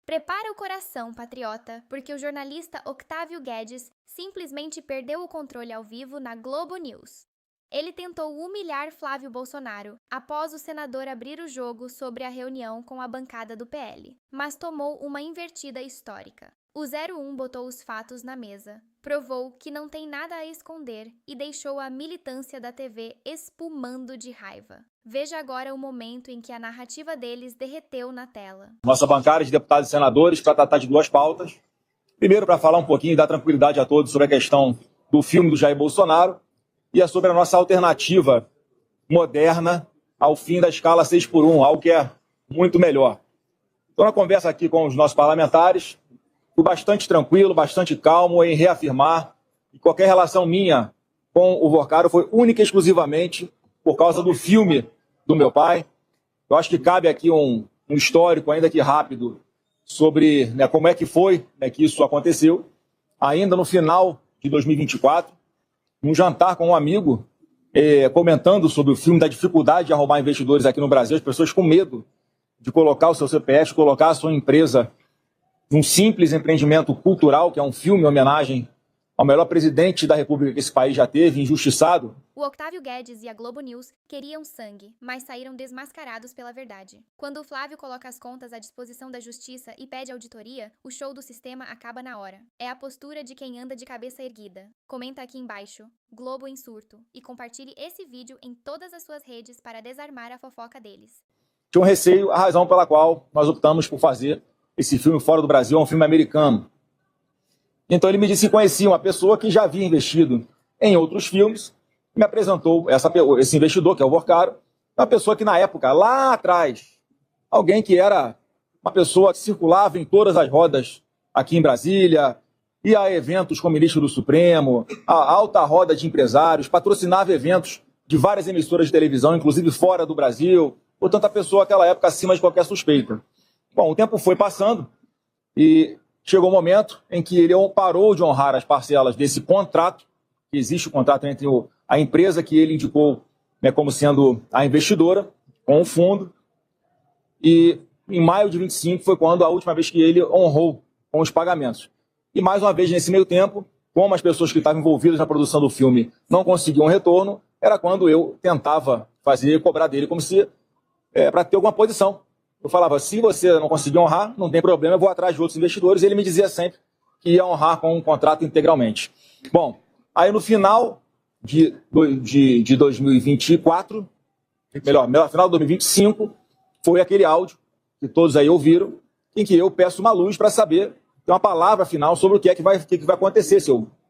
Prepara o coração, patriota, porque o jornalista Octávio Guedes simplesmente perdeu o controle ao vivo na Globo News. Ele tentou humilhar Flávio Bolsonaro após o senador abrir o jogo sobre a reunião com a bancada do PL, mas tomou uma invertida histórica. O 01 botou os fatos na mesa, provou que não tem nada a esconder e deixou a militância da TV espumando de raiva. Veja agora o momento em que a narrativa deles derreteu na tela. Nossa bancada de deputados e senadores para tratar de duas pautas. Primeiro, para falar um pouquinho e dar tranquilidade a todos sobre a questão do filme do Jair Bolsonaro e sobre a nossa alternativa moderna ao fim da escala 6x1, algo que é muito melhor. Então, na conversa aqui com os nossos parlamentares, fui bastante tranquilo, bastante calmo em reafirmar que qualquer relação minha com o Vorcaro foi única e exclusivamente por causa do filme do meu pai. Eu acho que cabe aqui um histórico, ainda que rápido, sobre como é que foi que isso aconteceu. Ainda no final de 2024, num jantar com um amigo, comentando sobre o filme, da dificuldade de arrumar investidores aqui no Brasil, as pessoas com medo de colocar o seu CPF, colocar a sua empresa num simples empreendimento cultural, que é um filme em homenagem ao melhor presidente da República que esse país já teve, injustiçado. O Octávio Guedes e a Globo News queriam sangue, mas saíram desmascarados pela verdade. Quando o Flávio coloca as contas à disposição da justiça e pede auditoria, o show do sistema acaba na hora. É a postura de quem anda de cabeça erguida. Comenta aqui embaixo, Globo em surto, e compartilhe esse vídeo em todas as suas redes para desarmar a fofoca deles. Tinha um receio, a razão pela qual nós optamos por fazer esse filme fora do Brasil, é um filme americano. Então ele me disse que conhecia uma pessoa que já havia investido em outros filmes, me apresentou esse investidor, que é o Vorcaro, uma pessoa que na época, lá atrás, alguém que era uma pessoa que circulava em todas as rodas aqui em Brasília, ia a eventos com o ministro do Supremo, a alta roda de empresários, patrocinava eventos de várias emissoras de televisão, inclusive fora do Brasil, portanto a pessoa naquela época acima de qualquer suspeita. Bom, o tempo foi passando e chegou o momento em que ele parou de honrar as parcelas desse contrato, que existe o contrato entre a empresa que ele indicou como sendo a investidora, com o fundo, e em maio de 25 foi quando a última vez que ele honrou com os pagamentos. E mais uma vez, nesse meio tempo, como as pessoas que estavam envolvidas na produção do filme não conseguiam retorno, era quando eu tentava cobrar dele como se para ter alguma posição. Eu falava, se você não conseguir honrar, não tem problema, eu vou atrás de outros investidores. E ele me dizia sempre que ia honrar com um contrato integralmente. Bom, aí no final de 2024, melhor, no final de 2025, foi aquele áudio que todos aí ouviram, em que eu peço uma luz para saber, ter uma palavra final sobre o que vai acontecer.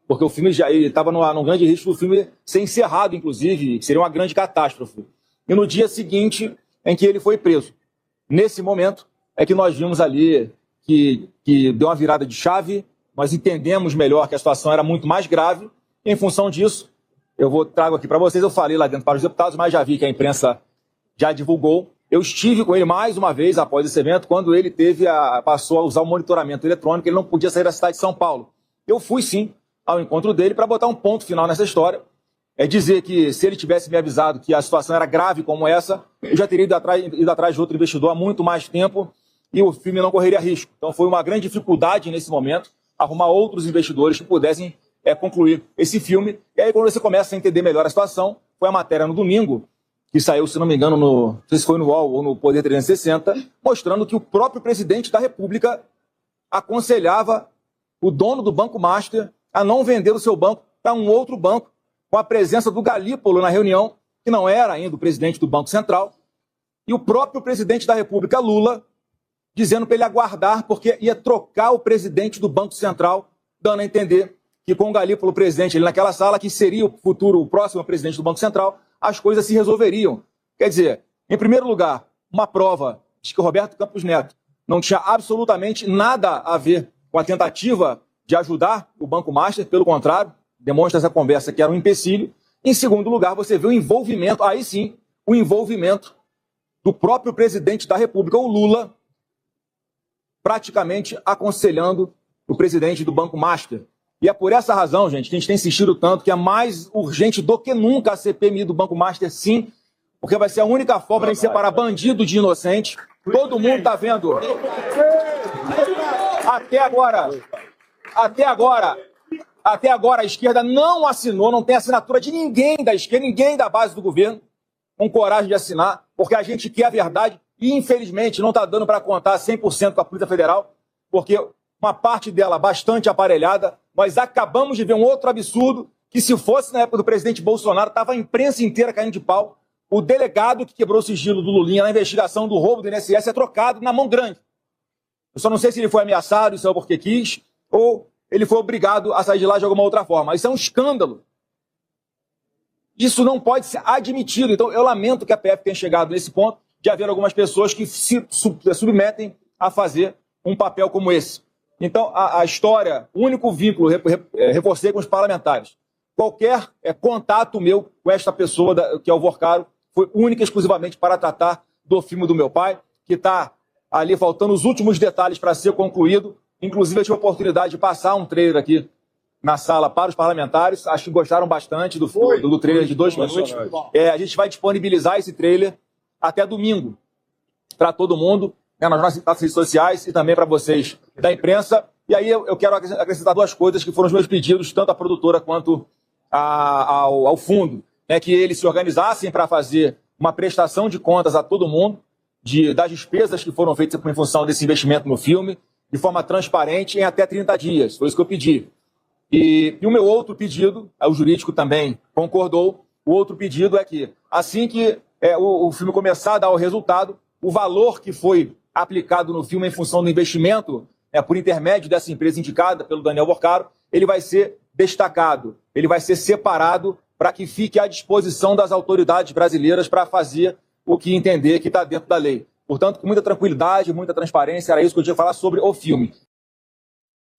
Porque o filme já estava num grande risco do filme ser encerrado, inclusive, que seria uma grande catástrofe. E no dia seguinte, em que ele foi preso. Nesse momento é que nós vimos ali que deu uma virada de chave, nós entendemos melhor que a situação era muito mais grave, e em função disso, trago aqui para vocês, eu falei lá dentro para os deputados, mas já vi que a imprensa já divulgou. Eu estive com ele mais uma vez após esse evento, quando ele passou a usar o monitoramento eletrônico, ele não podia sair da cidade de São Paulo. Eu fui sim ao encontro dele para botar um ponto final nessa história. É dizer que se ele tivesse me avisado que a situação era grave como essa, eu já teria ido atrás de outro investidor há muito mais tempo e o filme não correria risco. Então foi uma grande dificuldade nesse momento arrumar outros investidores que pudessem concluir esse filme. E aí quando você começa a entender melhor a situação, foi a matéria no domingo, que saiu, se não me engano, não sei se foi no UOL ou no Poder 360, mostrando que o próprio presidente da República aconselhava o dono do Banco Master a não vender o seu banco para um outro banco, com a presença do Galípolo na reunião, que não era ainda o presidente do Banco Central, e o próprio presidente da República, Lula, dizendo para ele aguardar, porque ia trocar o presidente do Banco Central, dando a entender que com o Galípolo presidente ali naquela sala, que seria o próximo presidente do Banco Central, as coisas se resolveriam. Quer dizer, em primeiro lugar, uma prova de que o Roberto Campos Neto não tinha absolutamente nada a ver com a tentativa de ajudar o Banco Master, pelo contrário, demonstra essa conversa que era um empecilho. Em segundo lugar, você vê o envolvimento, aí sim, o envolvimento do próprio presidente da República, o Lula, praticamente aconselhando o presidente do Banco Master. E é por essa razão, gente, que a gente tem insistido tanto que é mais urgente do que nunca a CPMI do Banco Master, sim, porque vai ser a única forma de separar bandido de inocente. Todo mundo está vendo. Até agora a esquerda não assinou, não tem assinatura de ninguém da esquerda, ninguém da base do governo com coragem de assinar, porque a gente quer a verdade e, infelizmente, não está dando para contar 100% com a Polícia Federal, porque uma parte dela bastante aparelhada. Nós acabamos de ver um outro absurdo, que se fosse na época do presidente Bolsonaro, estava a imprensa inteira caindo de pau. O delegado que quebrou o sigilo do Lulinha na investigação do roubo do INSS é trocado na mão grande. Eu só não sei se ele foi ameaçado, isso é porque quis, ou ele foi obrigado a sair de lá de alguma outra forma. Isso é um escândalo. Isso não pode ser admitido. Então, eu lamento que a PF tenha chegado nesse ponto de haver algumas pessoas que se submetem a fazer um papel como esse. Então, a história, o único vínculo, reforcei com os parlamentares. Qualquer contato meu com esta pessoa, que é o Vorcaro, foi única e exclusivamente para tratar do filme do meu pai, que está ali faltando os últimos detalhes para ser concluído. Inclusive, eu tive a oportunidade de passar um trailer aqui na sala para os parlamentares. Acho que gostaram bastante do trailer de 2 minutos. A gente vai disponibilizar esse trailer até domingo para todo mundo, nas nossas redes sociais e também para vocês da imprensa. E aí eu quero acrescentar 2 coisas que foram os meus pedidos, tanto à produtora quanto ao fundo, que eles se organizassem para fazer uma prestação de contas a todo mundo das despesas que foram feitas em função desse investimento no filme, de forma transparente, em até 30 dias. Foi isso que eu pedi. E o meu outro pedido, o jurídico também concordou, o outro pedido é que, assim que o filme começar a dar o resultado, o valor que foi aplicado no filme em função do investimento, por intermédio dessa empresa indicada pelo Daniel Vorcaro, ele vai ser destacado, ele vai ser separado para que fique à disposição das autoridades brasileiras para fazer o que entender que está dentro da lei. Portanto, com muita tranquilidade, muita transparência, era isso que eu tinha que falar sobre o filme.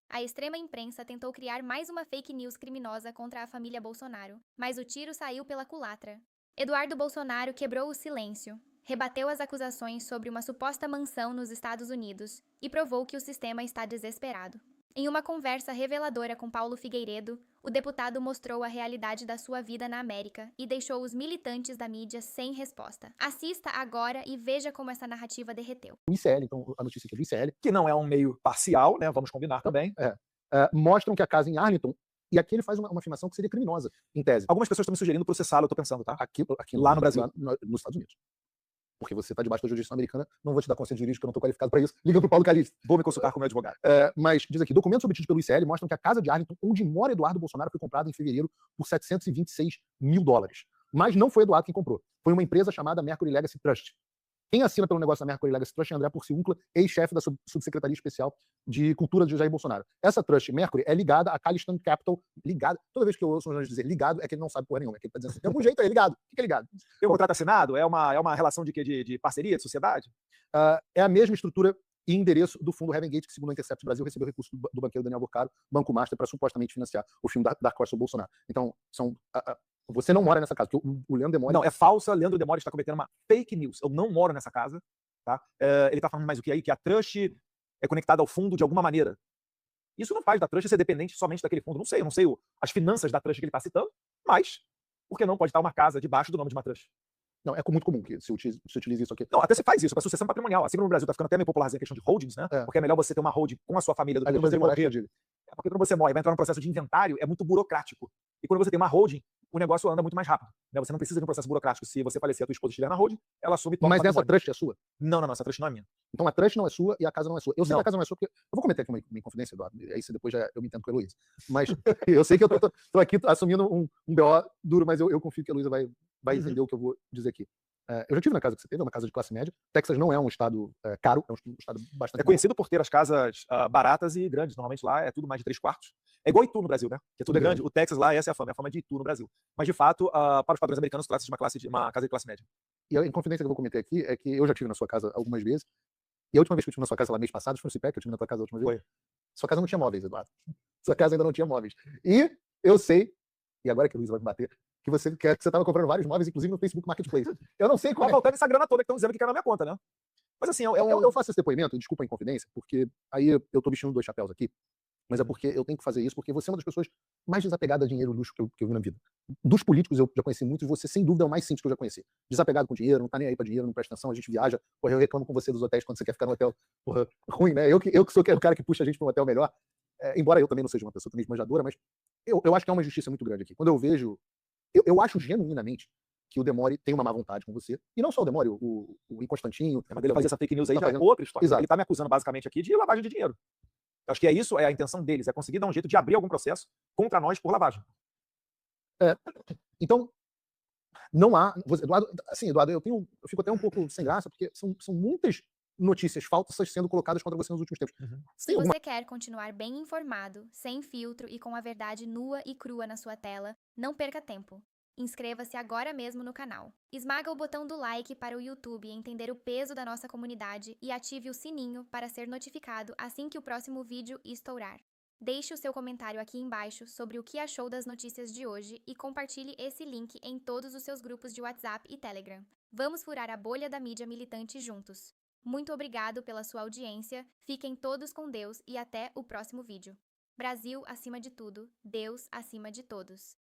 A extrema imprensa tentou criar mais uma fake news criminosa contra a família Bolsonaro, mas o tiro saiu pela culatra. Eduardo Bolsonaro quebrou o silêncio, rebateu as acusações sobre uma suposta mansão nos Estados Unidos e provou que o sistema está desesperado. Em uma conversa reveladora com Paulo Figueiredo, o deputado mostrou a realidade da sua vida na América e deixou os militantes da mídia sem resposta. Assista agora e veja como essa narrativa derreteu. O ICL, então a notícia aqui do ICL, que não é um meio parcial, né? Vamos combinar também. Mostram que a casa em Arlington, e aqui ele faz uma afirmação que seria criminosa, em tese. Algumas pessoas estão me sugerindo processá-lo, eu tô pensando, tá? Aqui lá no Brasil. Nos Estados Unidos. Porque você está debaixo da jurisdição americana, não vou te dar conselho jurídico, eu não estou qualificado para isso. Liga para o Paulo Calixto. Vou me consultar com o meu advogado. Mas diz aqui, documentos obtidos pelo ICL mostram que a casa de Arlington, onde mora Eduardo Bolsonaro, foi comprada em fevereiro por $726 mil. Mas não foi Eduardo quem comprou. Foi uma empresa chamada Mercury Legacy Trust. Quem assina pelo negócio da Mercury Legacy Trust é André Porciúncula, ex-chefe da Subsecretaria Especial de Cultura de Jair Bolsonaro. Essa Trust Mercury é ligada a Calistan Capital. Ligada. Toda vez que eu ouço um jornalista dizer ligado, é que ele não sabe porra nenhuma. É que ele está dizendo assim, tem algum jeito aí, ligado. O que é ligado? Tem um contrato assinado? É uma relação de quê? De parceria, de sociedade? É a mesma estrutura e endereço do fundo Heaven Gate, que, segundo a Intercept Brasil, recebeu recurso do banqueiro Daniel Vorcaro, Banco Master, para supostamente financiar o filme da Costa Bolsonaro. Então, você não mora nessa casa, porque o Leandro Demore... Não, é falsa. Leandro Demore está cometendo uma fake news. Eu não moro nessa casa. Tá? Ele está falando mais o que aí? Que a Trust é conectada ao fundo de alguma maneira. Isso não faz da Trust ser dependente somente daquele fundo. Eu não sei as finanças da Trust que ele está citando, mas por que não pode estar uma casa debaixo do nome de uma Trust? Não, é muito comum que se utilize isso aqui. Não, até se faz isso, para sucessão patrimonial. Assim como no Brasil está ficando até meio popularzinho a questão de holdings, né? Porque é melhor você ter uma holding com a sua família do que você morrer. Porque quando você morre e vai entrar num processo de inventário, é muito burocrático. E quando você tem uma holding, o negócio anda muito mais rápido. Né? Você não precisa de um processo burocrático. Se você falecer, a tua esposa estiver na holding, ela assume todo o patrimônio. Mas essa Trust é sua? Não, essa Trust não é minha. Então a Trust não é sua e a casa não é sua. Eu sei que a casa não é sua, porque... Eu vou cometer aqui uma inconfidência, Eduardo. Aí depois eu me entendo com a Heloísa. Mas eu sei que eu tô aqui assumindo um BO duro, mas eu confio que a Heloísa vai entender o que eu vou dizer aqui. Eu já estive na casa que você teve, é uma casa de classe média. Texas não é um estado caro, é um estado bastante... É conhecido por ter as casas baratas e grandes. Normalmente lá é tudo mais de 3 quartos. É igual Itu no Brasil, né? Que tudo é grande. O Texas lá, essa é a fama de Itu no Brasil. Mas, de fato, para os padrões americanos, trata-se de uma casa de classe média. E a inconfidência que eu vou cometer aqui é que eu já estive na sua casa algumas vezes. E a última vez que eu estive na sua casa, lá mês passado, foi no CIPEC, que eu estive na tua casa a última vez. Foi. Sua casa não tinha móveis, Eduardo. Sua casa ainda não tinha móveis. E eu sei, e agora que a Luísa vai me bater, que você estava comprando vários móveis, inclusive no Facebook Marketplace. Eu não sei como tá faltando essa grana toda que estão dizendo que cai na minha conta, né? Mas assim, eu faço esse depoimento, desculpa a inconfidência, porque aí eu estou vestindo 2 chapéus aqui. mas é porque eu tenho que fazer isso, porque você é uma das pessoas mais desapegadas a dinheiro e luxo que eu vi na vida. Dos políticos eu já conheci muitos, você sem dúvida é o mais simples que eu já conheci. Desapegado com dinheiro, não tá nem aí pra dinheiro, não presta atenção, a gente viaja, porra, eu reclamo com você dos hotéis quando você quer ficar num hotel, porra, ruim, né? Eu que sou o cara que puxa a gente pra um hotel melhor, embora eu também não seja uma pessoa também esbanjadora, mas eu acho que é uma injustiça muito grande aqui. Quando eu vejo, eu acho genuinamente que o Demore tem uma má vontade com você, e não só o Demore, o Constantinho. Mas ele fazer essa fake news aí Tá já é fazendo. outra história. Exato. Ele tá me acusando basicamente aqui de lavagem de dinheiro. Eu acho que é isso, é a intenção deles, é conseguir dar um jeito de abrir algum processo contra nós por lavagem. Então, não há. Eduardo, assim, Eduardo, eu fico até um pouco sem graça, porque são muitas notícias falsas sendo colocadas contra você nos últimos tempos. Você Se tem alguma você quer continuar bem informado, sem filtro e com a verdade nua e crua na sua tela, não perca tempo. Inscreva-se agora mesmo no canal. Esmaga o botão do like para o YouTube entender o peso da nossa comunidade e ative o sininho para ser notificado assim que o próximo vídeo estourar. Deixe o seu comentário aqui embaixo sobre o que achou das notícias de hoje e compartilhe esse link em todos os seus grupos de WhatsApp e Telegram. Vamos furar a bolha da mídia militante juntos. Muito obrigado pela sua audiência, fiquem todos com Deus e até o próximo vídeo. Brasil acima de tudo, Deus acima de todos.